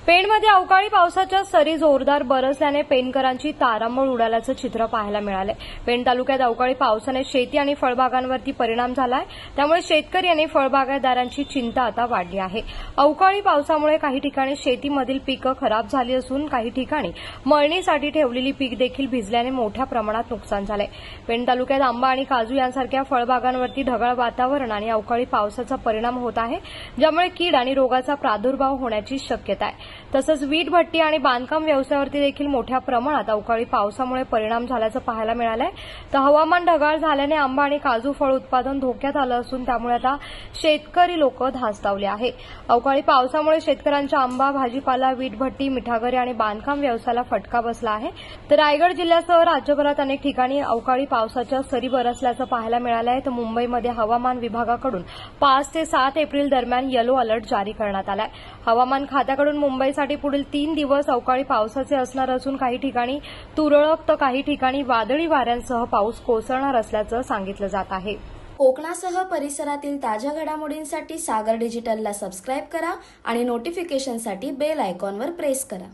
पेणमध्ये अवकाळी पावसाच्या सरी जोरदार बरसल्याने पेणकरांची तारांबळ उडाल्याचं चित्र पाहायला मिळालंय। पेण तालुक्यात अवकाळी पावसाने शेती आणि फळबागांवरती परिणाम झालाय, त्यामुळे शेतकरी आणि फळबागायतदारांची चिंता आता वाढली आहे। अवकाळी पावसामुळे काही ठिकाणी शेतीमधील पिकं खराब झाली असून काही ठिकाणी मळणीसाठी ठेवलेली पीक देखील भिजल्याने मोठ्या प्रमाणात नुकसान झालंय। पेण तालुक्यात आंबा आणि काजू यांसारख्या फळबागांवरती ढगाळ वातावरण आणि अवकाळी पावसाचा परिणाम होत आहे, ज्यामुळे कीड आणि रोगाचा प्रादुर्भाव होण्याची शक्यता आहे। तसंच वीट भट्टी आणि बांधकाम व्यवसायावरती देखील मोठ्या प्रमाणात अवकाळी पावसामुळे परिणाम झाल्याचं पाहायला मिळालंय। तर हवामान ढगाळ झाल्याने आंबा आणि काजू फळ उत्पादन धोक्यात आलं असून त्यामुळे आता शेतकरी लोक धास्तावले आहे। अवकाळी पावसामुळे शेतकऱ्यांच्या आंबा, भाजीपाला, वीट भट्टी, मिठागरी आणि बांधकाम व्यवसायाला फटका बसला आहे। तर रायगड जिल्ह्यासह राज्यभरात अनेक ठिकाणी अवकाळी पावसाच्या सरी बरसल्याचं पाहायला मिळालंय। तर मुंबईमध्ये हवामान विभागाकडून 5 ते 7 एप्रिल दरम्यान येलो अलर्ट जारी करण्यात आलाय। हवामान खात्याकडून मुंबईसाठी पुढील 3 दिवस अवकाळी पावसाचे असणार असून काही ठिकाणी तुरळक तर काही ठिकाणी वादळी वाऱ्यांसह पाऊस कोसळणार असल्याचं सांगितलं जात आहे। कोकणासह परिसरातील ताज्या घडामोडींसाठी सागर डिजिटलला सबस्क्राईब करा आणि नोटिफिकेशनसाठी बेल आयकॉनवर प्रेस करा।